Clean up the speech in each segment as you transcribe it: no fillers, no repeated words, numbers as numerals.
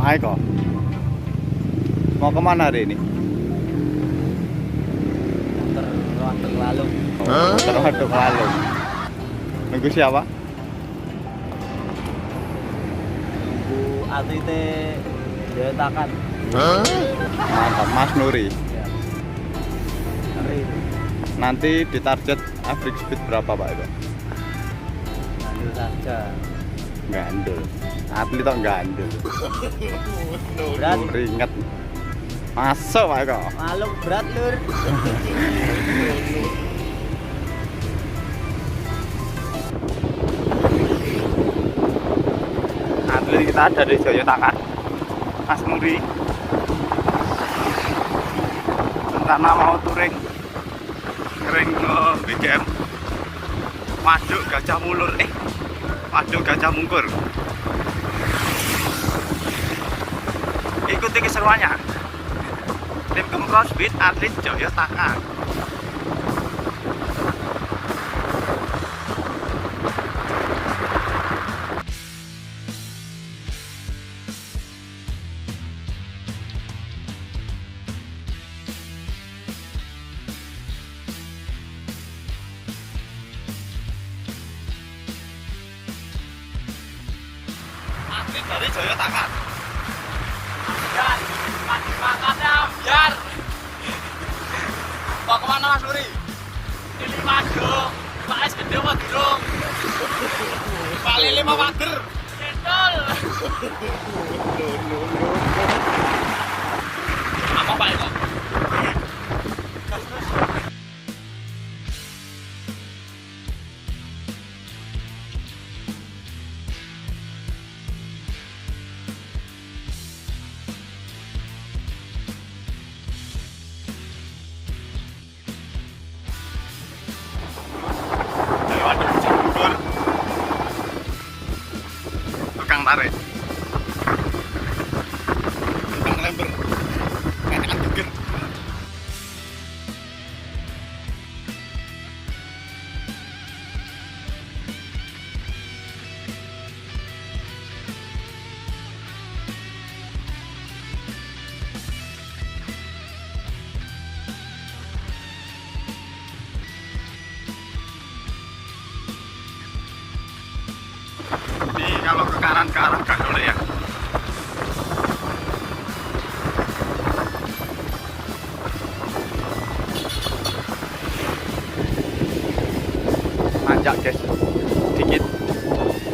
Hai kok. Mau kemana hari ini? Waduk Lalung. Waduk Lalung. Nunggu siapa? Bu Atite diletakkan. Mantap, Mas Nuri. Ya. Hari itu. Nanti di target average speed berapa Pak itu? Lanjut saja. Gandul. Atlet kok gandul. Berat. Ringet. Masuk Pak kok. Lalung berat lur. Atlet kita dari Joyotaka, Mas Nuri. Rencana mau touring ke BGM Waduk Gajah Mulur, Waduk Gajah Mungkur. Ikuti keseruannya. Tim Crossfit atlet Joyotaka. Atlet dari Joyotaka. Makanya biar. Mau kemana Mas Nuri? Ini Waduk. Pak Es gede Waduk. Pak Lili mau pager. Cendol. Apa Pak itu? Waduk Jambur. Tukang tarik. Tukang lember. Enakan geger. Ini kalau ke kanan ke arah gak boleh ya. Nanjak guys, dikit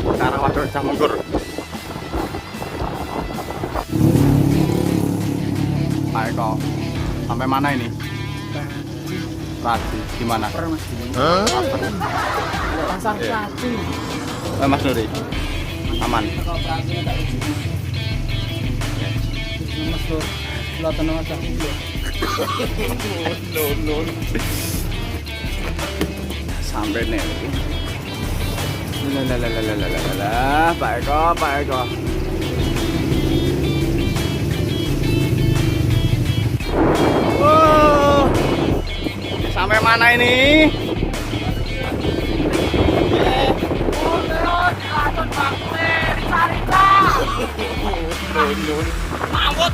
ke arah Waduk Gajah Mungkur. Ayo kok, sampai mana ini? Tadi di mana? Pasar Iya. Satu. Mas Nuri, aman. Kalau operasinya tak uji. Mas lur. Kalau tenang aja. Sampai nih. Lalalalalalala, Pak Eko, Pak Eko. Wow. Sampai mana ini? Mabut.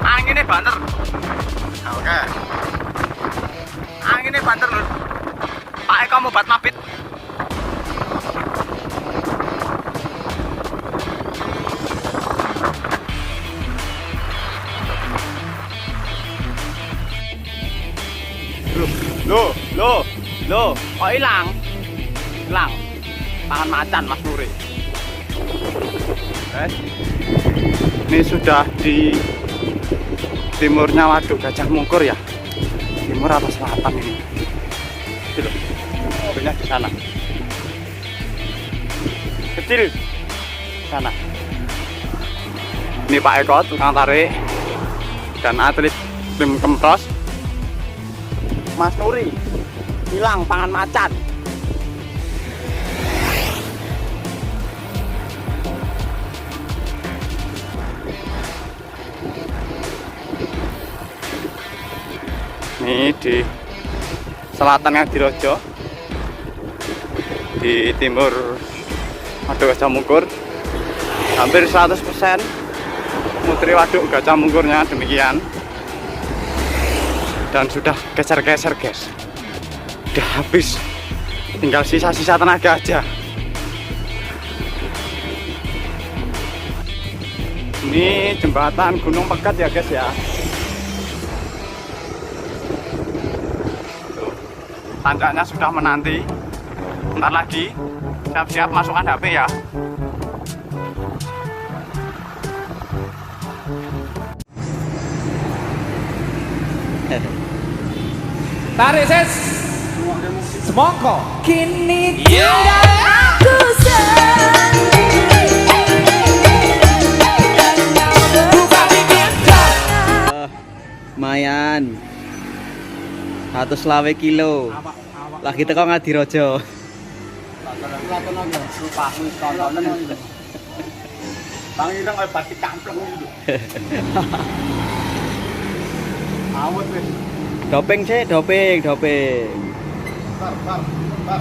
Anginnya banter. Oke. Anginnya banter lur. Pak Eko mau buat mapit. Loh, kok hilang? Hilang. Tangan macan Mas Nuri. Ini sudah di timurnya Waduk Gajah Mungkur ya. Timur atau selatan ini? Itu loh. Mobilnya di sana. Kecil. Di sana. Ini Pak Eko tukang tarik dan atlet tim Kempros. Mas Nuri hilang pangan macan. Ini di selatan Ngadirojo. di timur Waduk Gajah Mungkur. Hampir 100% muteri Waduk Gajah Mungkurnya demikian. Dan sudah geser-geser guys. Udah habis. Tinggal sisa-sisa tenaga aja. Ini jembatan Gunung Pegat ya guys ya. Tuh, tanjaknya sudah menanti. Bentar lagi siap-siap masukkan HP ya. Tarik ses. Semongko. Kini tinggal aku sendiri. Lumayan 120 kilo lagi teko Ngadirojo. Bang ini nggak batik kampleng gitu. Awet weh. Doping sih, doping. Bar.